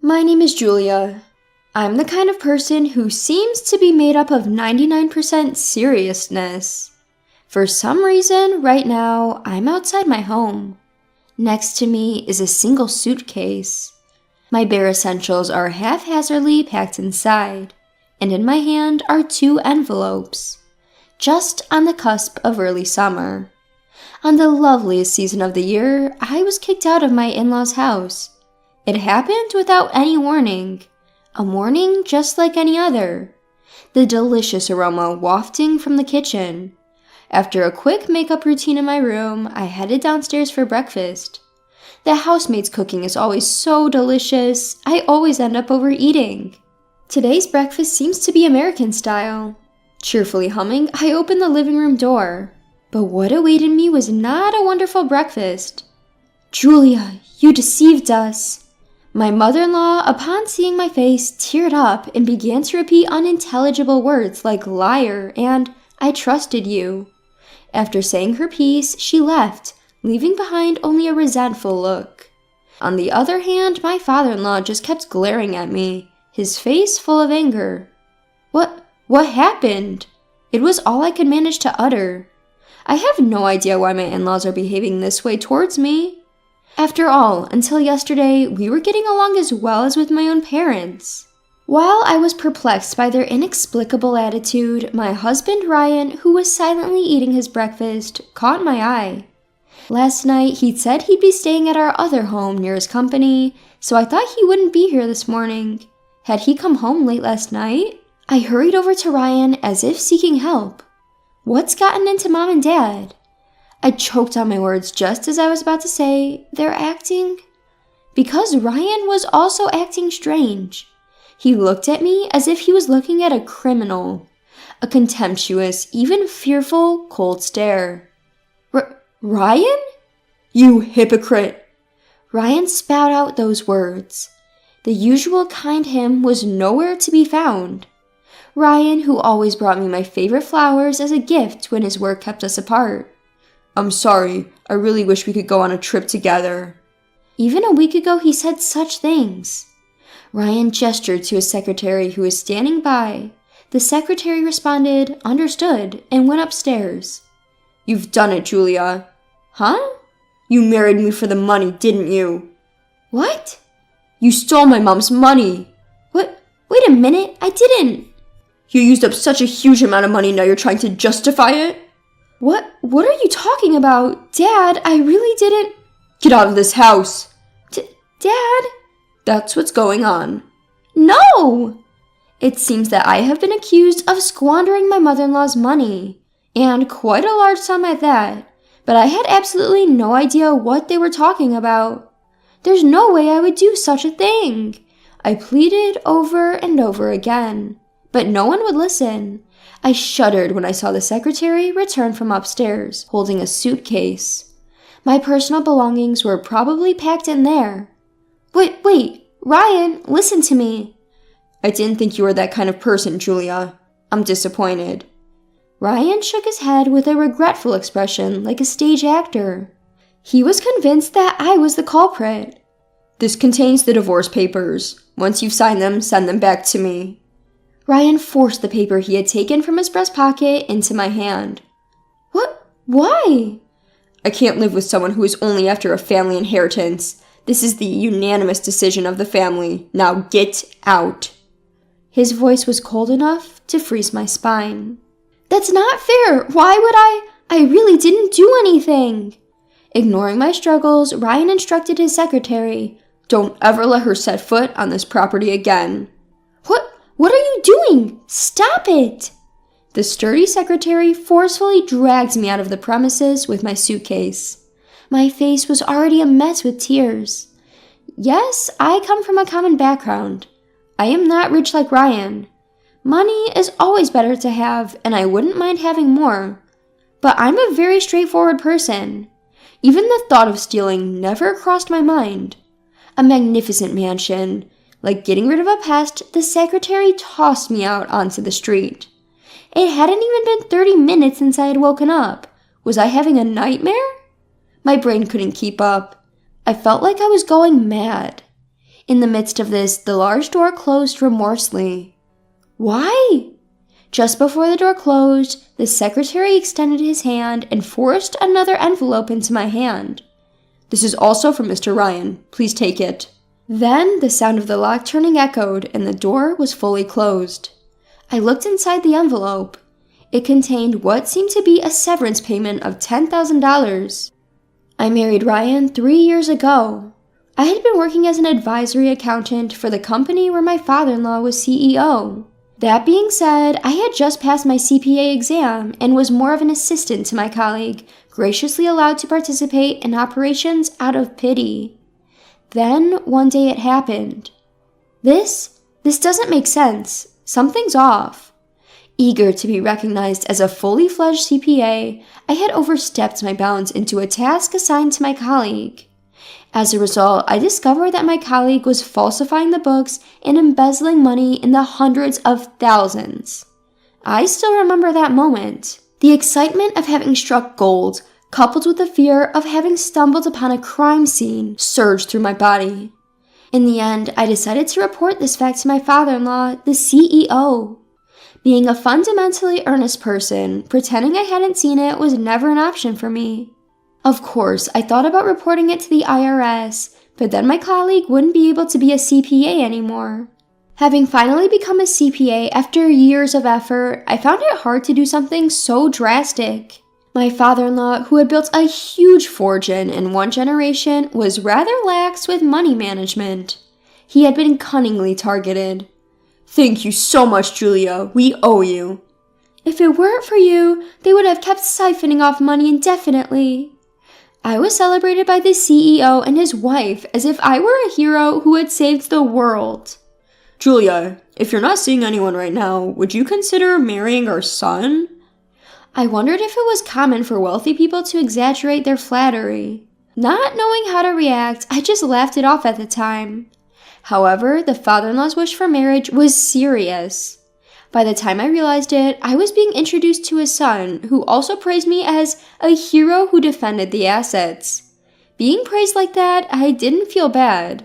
My name is Julia. I'm the kind of person who seems to be made up of 99% seriousness. For some reason, right now, I'm outside my home. Next to me is a single suitcase. My bare essentials are haphazardly packed inside, and in my hand are 2 envelopes. Just on the cusp of early summer. On the loveliest season of the year, I was kicked out of my in-laws' house. It happened without any warning. A morning just like any other. The delicious aroma wafting from the kitchen. After a quick makeup routine in my room, I headed downstairs for breakfast. The housemaid's cooking is always so delicious, I always end up overeating. Today's breakfast seems to be American style. Cheerfully humming, I opened the living room door. But what awaited me was not a wonderful breakfast. "Julia, you deceived us." My mother-in-law, upon seeing my face, teared up and began to repeat unintelligible words like liar and "I trusted you." After saying her piece, she left, leaving behind only a resentful look. On the other hand, my father-in-law just kept glaring at me, his face full of anger. What happened? It was all I could manage to utter. I have no idea why my in-laws are behaving this way towards me. After all, until yesterday, we were getting along as well as with my own parents. While I was perplexed by their inexplicable attitude, my husband Ryan, who was silently eating his breakfast, caught my eye. Last night, he'd said he'd be staying at our other home near his company, so I thought he wouldn't be here this morning. Had he come home late last night? I hurried over to Ryan as if seeking help. What's gotten into Mom and Dad? I choked on my words just as I was about to say, they're acting. Because Ryan was also acting strange. He looked at me as if he was looking at a criminal. A contemptuous, even fearful, cold stare. Ryan? You hypocrite! Ryan spat out those words. The usual kind him was nowhere to be found. Ryan, who always brought me my favorite flowers as a gift when his work kept us apart. "I'm sorry, I really wish we could go on a trip together." Even a week ago he said such things. Ryan gestured to his secretary who was standing by. The secretary responded, understood, and went upstairs. "You've done it, Julia." "Huh?" "You married me for the money, didn't you?" "What?" "You stole my mom's money." "What? Wait a minute, I didn't." "You used up such a huge amount of money, now you're trying to justify it?" What are you talking about? Dad, I really didn't." "Get out of this house." Dad?" "That's what's going on." "No!" It seems that I have been accused of squandering my mother-in-law's money, and quite a large sum at that, but I had absolutely no idea what they were talking about. There's no way I would do such a thing. I pleaded over and over again, but no one would listen. I shuddered when I saw the secretary return from upstairs, holding a suitcase. My personal belongings were probably packed in there. Wait, Ryan, listen to me." "I didn't think you were that kind of person, Julia. I'm disappointed." Ryan shook his head with a regretful expression like a stage actor. He was convinced that I was the culprit. "This contains the divorce papers. Once you've signed them, send them back to me." Ryan forced the paper he had taken from his breast pocket into my hand. "What? Why?" "I can't live with someone who is only after a family inheritance. This is the unanimous decision of the family. Now get out." His voice was cold enough to freeze my spine. "That's not fair. Why would I really didn't do anything." Ignoring my struggles, Ryan instructed his secretary, "Don't ever let her set foot on this property again." What are you doing? Stop it!" The sturdy secretary forcefully dragged me out of the premises with my suitcase. My face was already a mess with tears. Yes, I come from a common background. I am not rich like Ryan. Money is always better to have, and I wouldn't mind having more. But I'm a very straightforward person. Even the thought of stealing never crossed my mind. A magnificent mansion. Like getting rid of a pest, the secretary tossed me out onto the street. It hadn't even been 30 minutes since I had woken up. Was I having a nightmare? My brain couldn't keep up. I felt like I was going mad. In the midst of this, the large door closed remorselessly. Why? Just before the door closed, the secretary extended his hand and forced another envelope into my hand. "This is also from Mr. Ryan. Please take it." Then the sound of the lock turning echoed and the door was fully closed. I looked inside the envelope. It contained what seemed to be a severance payment of $10,000. I married Ryan 3 years ago. I had been working as an advisory accountant for the company where my father-in-law was CEO. That being said, I had just passed my CPA exam and was more of an assistant to my colleague, graciously allowed to participate in operations out of pity. Then, one day it happened. This doesn't make sense. Something's off. Eager to be recognized as a fully fledged CPA, I had overstepped my bounds into a task assigned to my colleague. As a result, I discovered that my colleague was falsifying the books and embezzling money in the hundreds of thousands. I still remember that moment. The excitement of having struck gold, coupled with the fear of having stumbled upon a crime scene, surged through my body. In the end, I decided to report this fact to my father-in-law, the CEO. Being a fundamentally earnest person, pretending I hadn't seen it was never an option for me. Of course, I thought about reporting it to the IRS, but then my colleague wouldn't be able to be a CPA anymore. Having finally become a CPA after years of effort, I found it hard to do something so drastic. My father-in-law, who had built a huge fortune in one generation, was rather lax with money management. He had been cunningly targeted. "Thank you so much, Julia. We owe you." "If it weren't for you, they would have kept siphoning off money indefinitely." I was celebrated by the CEO and his wife as if I were a hero who had saved the world. "Julia, if you're not seeing anyone right now, would you consider marrying our son?" I wondered if it was common for wealthy people to exaggerate their flattery. Not knowing how to react, I just laughed it off at the time. However, the father-in-law's wish for marriage was serious. By the time I realized it, I was being introduced to his son, who also praised me as a hero who defended the assets. Being praised like that, I didn't feel bad.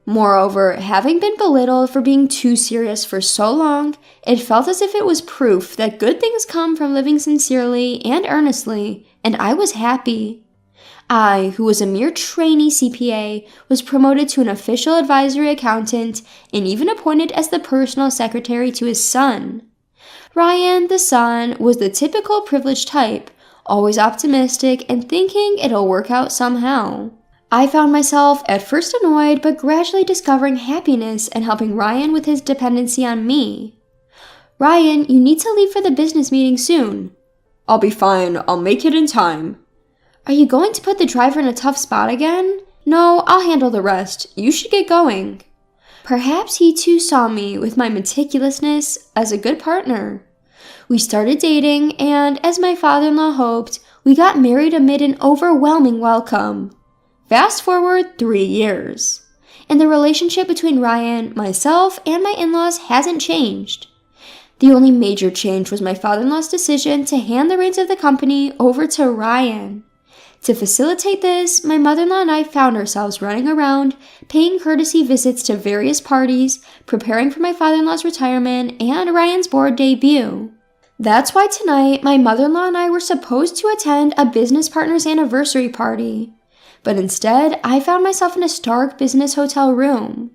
Moreover, having been belittled for being too serious for so long, it felt as if it was proof that good things come from living sincerely and earnestly, and I was happy. I, who was a mere trainee CPA, was promoted to an official advisory accountant and even appointed as the personal secretary to his son. Ryan, the son, was the typical privileged type, always optimistic and thinking it'll work out somehow. I found myself at first annoyed, but gradually discovering happiness and helping Ryan with his dependency on me. "Ryan, you need to leave for the business meeting soon." "I'll be fine. I'll make it in time." "Are you going to put the driver in a tough spot again?" "No, I'll handle the rest. You should get going." Perhaps he too saw me, with my meticulousness, as a good partner. We started dating, and as my father-in-law hoped, we got married amid an overwhelming welcome. Fast forward 3 years. And the relationship between Ryan, myself, and my in-laws hasn't changed. The only major change was my father-in-law's decision to hand the reins of the company over to Ryan. To facilitate this, my mother-in-law and I found ourselves running around, paying courtesy visits to various parties, preparing for my father-in-law's retirement and Ryan's board debut. That's why tonight, my mother-in-law and I were supposed to attend a business partner's anniversary party. But instead, I found myself in a stark business hotel room.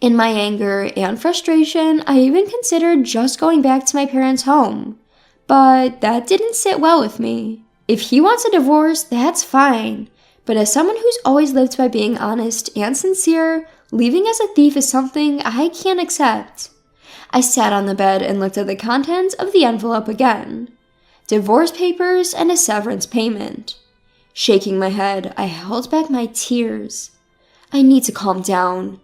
In my anger and frustration, I even considered just going back to my parents' home. But that didn't sit well with me. If he wants a divorce, that's fine. But as someone who's always lived by being honest and sincere, leaving as a thief is something I can't accept. I sat on the bed and looked at the contents of the envelope again. Divorce papers and a severance payment. Shaking my head, I held back my tears. I need to calm down.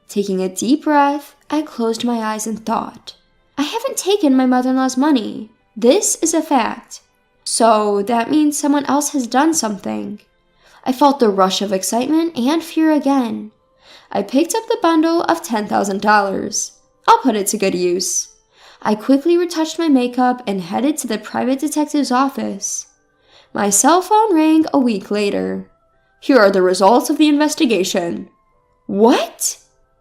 Taking a deep breath, I closed my eyes and thought. I haven't taken my mother-in-law's money. This is a fact. So that means someone else has done something. I felt the rush of excitement and fear again. I picked up the bundle of $10,000. I'll put it to good use. I quickly retouched my makeup and headed to the private detective's office. My cell phone rang a week later. "Here are the results of the investigation." "What?"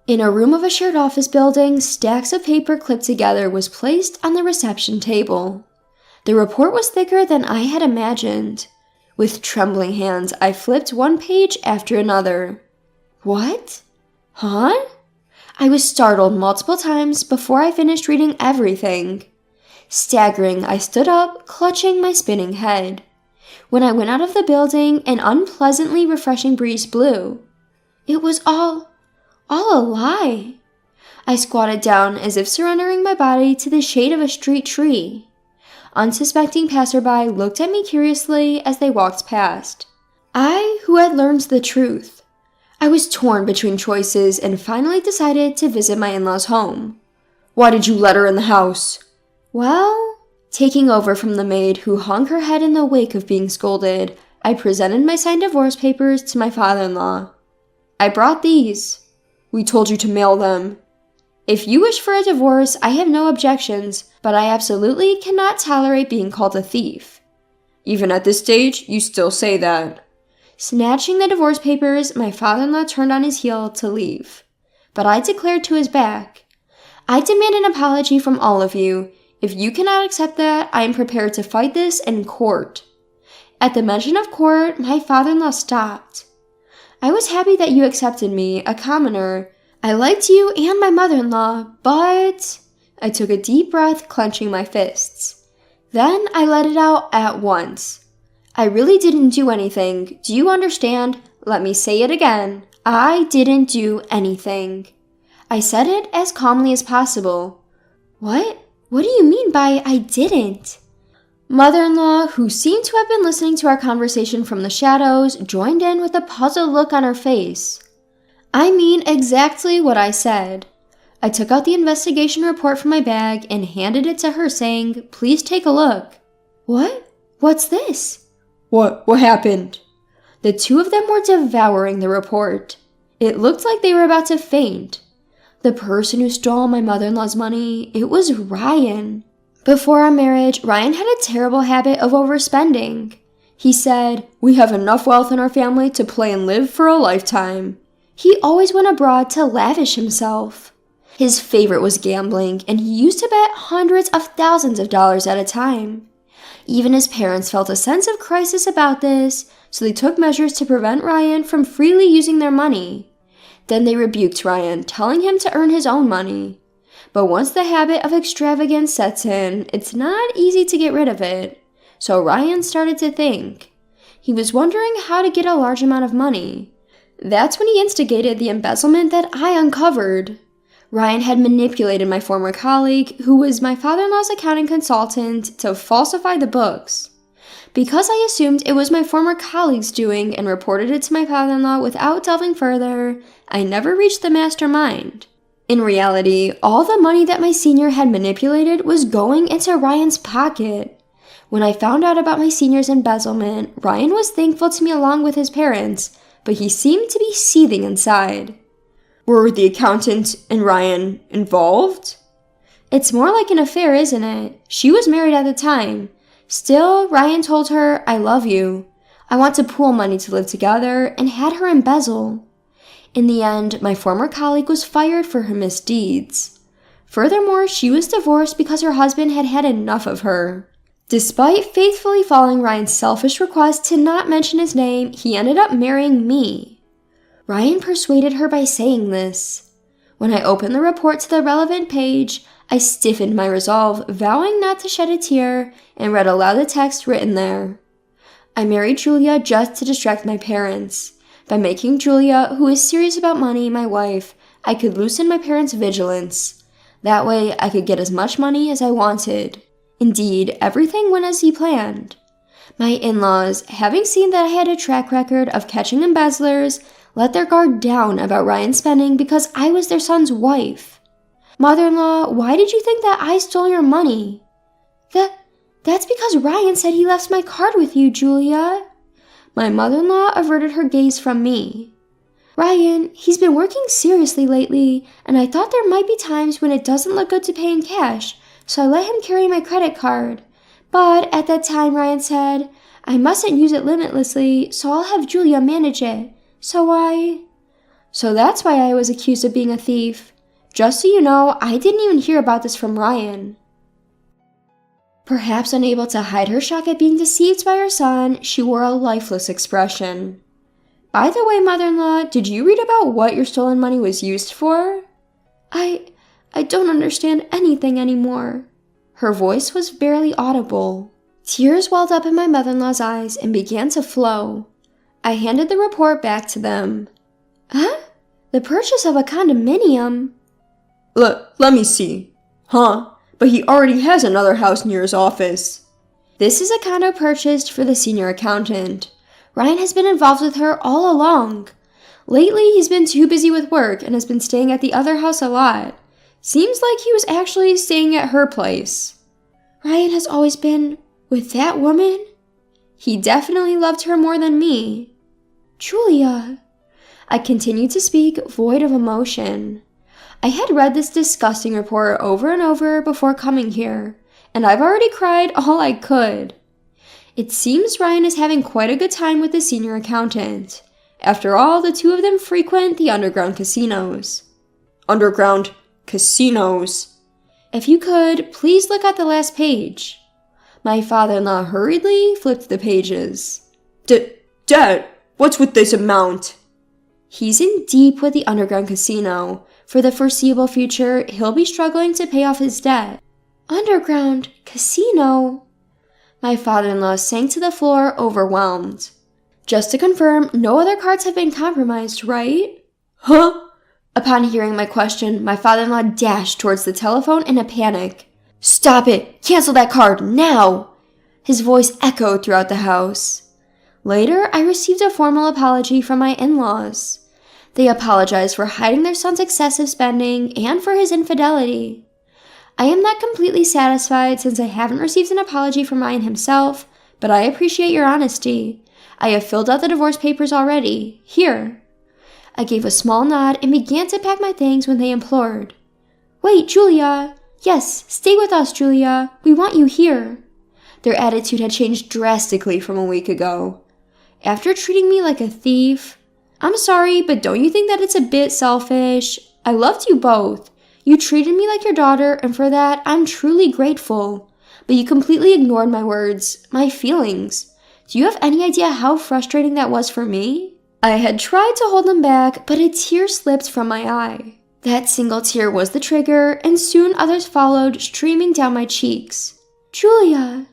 In a room of a shared office building, stacks of paper clipped together was placed on the reception table. The report was thicker than I had imagined. With trembling hands, I flipped one page after another. What? Huh? I was startled multiple times before I finished reading everything. Staggering, I stood up, clutching my spinning head. When I went out of the building, an unpleasantly refreshing breeze blew. It was all a lie. I squatted down as if surrendering my body to the shade of a street tree. Unsuspecting passerby looked at me curiously as they walked past. I, who had learned the truth. I was torn between choices and finally decided to visit my in-laws' home. Why did you let her in the house? Well, taking over from the maid who hung her head in the wake of being scolded, I presented my signed divorce papers to my father-in-law. I brought these. We told you to mail them. If you wish for a divorce, I have no objections, but I absolutely cannot tolerate being called a thief. Even at this stage, you still say that. Snatching the divorce papers, my father-in-law turned on his heel to leave. But I declared to his back, I demand an apology from all of you. If you cannot accept that, I am prepared to fight this in court. At the mention of court, my father-in-law stopped. I was happy that you accepted me, a commoner. I liked you and my mother-in-law, but... I took a deep breath, clenching my fists. Then I let it out at once. I really didn't do anything. Do you understand? Let me say it again. I didn't do anything. I said it as calmly as possible. What? What do you mean by I didn't? Mother-in-law, who seemed to have been listening to our conversation from the shadows, joined in with a puzzled look on her face. I mean exactly what I said. I took out the investigation report from my bag and handed it to her, saying, Please take a look. What? What's this? What happened? The two of them were devouring the report. It looked like they were about to faint. The person who stole my mother-in-law's money, it was Ryan. Before our marriage, Ryan had a terrible habit of overspending. He said, We have enough wealth in our family to play and live for a lifetime. He always went abroad to lavish himself. His favorite was gambling, and he used to bet hundreds of thousands of dollars at a time. Even his parents felt a sense of crisis about this, so they took measures to prevent Ryan from freely using their money. Then they rebuked Ryan, telling him to earn his own money. But once the habit of extravagance sets in, it's not easy to get rid of it. So Ryan started to think. He was wondering how to get a large amount of money. That's when he instigated the embezzlement that I uncovered. Ryan had manipulated my former colleague, who was my father-in-law's accounting consultant, to falsify the books. Because I assumed it was my former colleague's doing and reported it to my father-in-law without delving further, I never reached the mastermind. In reality, all the money that my senior had manipulated was going into Ryan's pocket. When I found out about my senior's embezzlement, Ryan was thankful to me along with his parents, but he seemed to be seething inside. Were the accountant and Ryan involved? It's more like an affair, isn't it? She was married at the time. Still, Ryan told her, I love you. I want to pool money to live together, and had her embezzle. In the end, my former colleague was fired for her misdeeds. Furthermore, she was divorced because her husband had had enough of her. Despite faithfully following Ryan's selfish request to not mention his name, he ended up marrying me. Ryan persuaded her by saying this. When I opened the report to the relevant page, I stiffened my resolve, vowing not to shed a tear, and read aloud the text written there. I married Julia just to distract my parents. By making Julia, who is serious about money, my wife, I could loosen my parents' vigilance. That way, I could get as much money as I wanted. Indeed, everything went as he planned. My in-laws, having seen that I had a track record of catching embezzlers, let their guard down about Ryan's spending because I was their son's wife. Mother-in-law, why did you think that I stole your money? That's because Ryan said he left my card with you, Julia. My mother-in-law averted her gaze from me. Ryan, he's been working seriously lately, and I thought there might be times when it doesn't look good to pay in cash, so I let him carry my credit card. But at that time, Ryan said, I mustn't use it limitlessly, so I'll have Julia manage it. So So that's why I was accused of being a thief. Just so you know, I didn't even hear about this from Ryan. Perhaps unable to hide her shock at being deceived by her son, she wore a lifeless expression. By the way, mother-in-law, did you read about what your stolen money was used for? I don't understand anything anymore. Her voice was barely audible. Tears welled up in my mother-in-law's eyes and began to flow. I handed the report back to them. Huh? The purchase of a condominium? Let me see. Huh? But he already has another house near his office. This is a condo purchased for the senior accountant. Ryan has been involved with her all along. Lately, he's been too busy with work and has been staying at the other house a lot. Seems like he was actually staying at her place. Ryan has always been with that woman? He definitely loved her more than me. Julia. I continued to speak, void of emotion. I had read this disgusting report over and over before coming here, and I've already cried all I could. It seems Ryan is having quite a good time with the senior accountant. After all, the two of them frequent the underground casinos. Underground casinos? If you could, please look at the last page. My father-in-law hurriedly flipped the pages. Dad, what's with this amount? He's in deep with the underground casino. For the foreseeable future, he'll be struggling to pay off his debt. Underground casino? My father-in-law sank to the floor, overwhelmed. Just to confirm, no other cards have been compromised, right? Huh? Upon hearing my question, my father-in-law dashed towards the telephone in a panic. Stop it! Cancel that card, now! His voice echoed throughout the house. Later, I received a formal apology from my in-laws. They apologized for hiding their son's excessive spending and for his infidelity. I am not completely satisfied since I haven't received an apology from Ryan himself, but I appreciate your honesty. I have filled out the divorce papers already. Here. I gave a small nod and began to pack my things when they implored. Wait, Julia. Yes, stay with us, Julia. We want you here. Their attitude had changed drastically from a week ago. After treating me like a thief, I'm sorry, but don't you think that it's a bit selfish? I loved you both. You treated me like your daughter, and for that, I'm truly grateful. But you completely ignored my words, my feelings. Do you have any idea how frustrating that was for me? I had tried to hold them back, but a tear slipped from my eye. That single tear was the trigger, and soon others followed, streaming down my cheeks. Julia!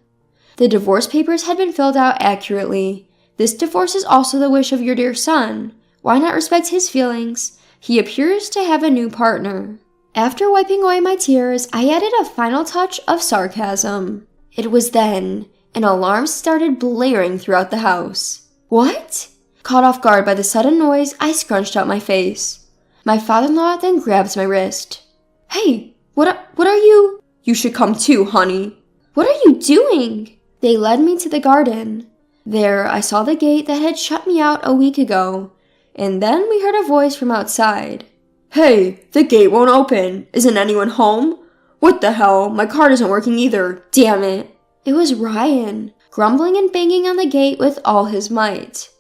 The divorce papers had been filled out accurately. This divorce is also the wish of your dear son. Why not respect his feelings? He appears to have a new partner. After wiping away my tears, I added a final touch of sarcasm. It was then an alarm started blaring throughout the house. What? Caught off guard by the sudden noise, I scrunched out my face. My father-in-law then grabbed my wrist. Hey, what are you? You should come too, honey. What are you doing? They led me to the garden. There, I saw the gate that had shut me out a week ago, and then we heard a voice from outside. Hey, the gate won't open. Isn't anyone home? What the hell? My card isn't working either. Damn it. It was Ryan, grumbling and banging on the gate with all his might.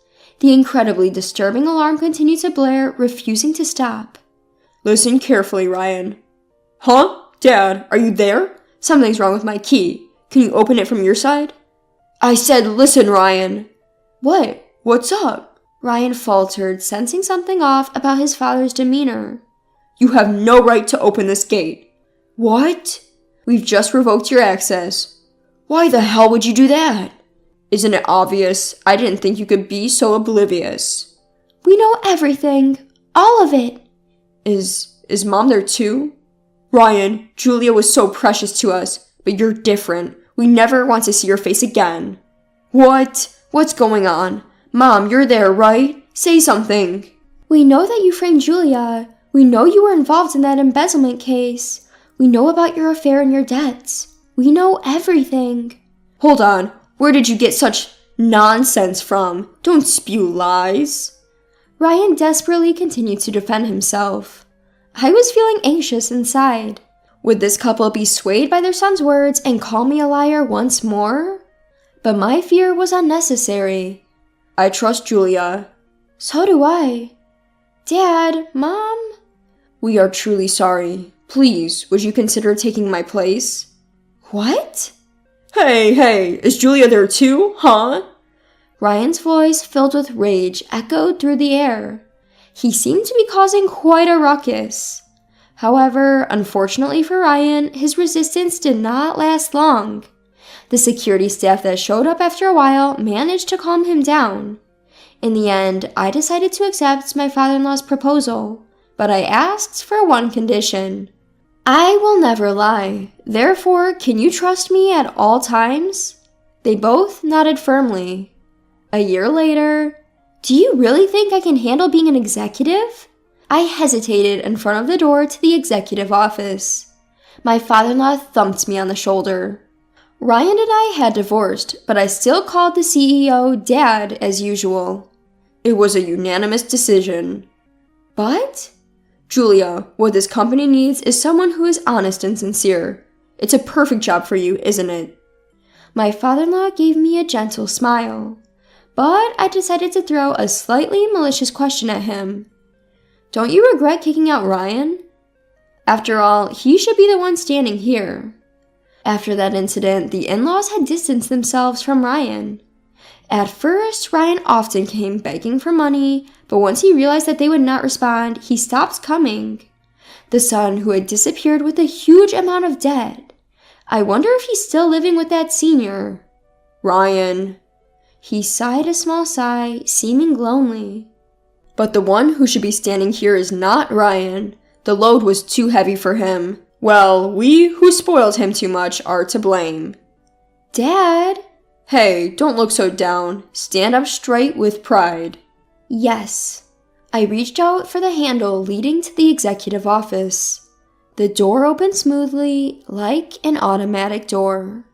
The incredibly disturbing alarm continued to blare, refusing to stop. Listen carefully, Ryan. Huh? Dad, are you there? Something's wrong with my key. Can you open it from your side? I said listen, Ryan. What? What's up? Ryan faltered, sensing something off about his father's demeanor. You have no right to open this gate. What? We've just revoked your access. Why the hell would you do that? Isn't it obvious? I didn't think you could be so oblivious. We know everything. All of it. Is Mom there too? Ryan, Julia was so precious to us, but you're different. We never want to see your face again. What? What's going on? Mom, you're there, right? Say something. We know that you framed Julia. We know you were involved in that embezzlement case. We know about your affair and your debts. We know everything. Hold on. Where did you get such nonsense from? Don't spew lies. Ryan desperately continued to defend himself. I was feeling anxious inside. Would this couple be swayed by their son's words and call me a liar once more? But my fear was unnecessary. I trust Julia. So do I. Dad, Mom? We are truly sorry. Please, would you consider taking my place? What? Hey, is Julia there too, huh? Ryan's voice, filled with rage, echoed through the air. He seemed to be causing quite a ruckus. However, unfortunately for Ryan, his resistance did not last long. The security staff that showed up after a while managed to calm him down. In the end, I decided to accept my father-in-law's proposal, but I asked for one condition. I will never lie. Therefore, can you trust me at all times? They both nodded firmly. A year later, do you really think I can handle being an executive? I hesitated in front of the door to the executive office. My father-in-law thumped me on the shoulder. Ryan and I had divorced, but I still called the CEO Dad as usual. It was a unanimous decision. But? Julia, what this company needs is someone who is honest and sincere. It's a perfect job for you, isn't it? My father-in-law gave me a gentle smile, but I decided to throw a slightly malicious question at him. Don't you regret kicking out Ryan? After all, he should be the one standing here. After that incident, the in-laws had distanced themselves from Ryan. At first, Ryan often came begging for money, but once he realized that they would not respond, he stopped coming. The son who had disappeared with a huge amount of debt. I wonder if he's still living with that senior. Ryan. He sighed a small sigh, seeming lonely. But the one who should be standing here is not Ryan. The load was too heavy for him. Well, we who spoiled him too much are to blame. Dad? Hey, don't look so down. Stand up straight with pride. Yes. I reached out for the handle leading to the executive office. The door opened smoothly, like an automatic door.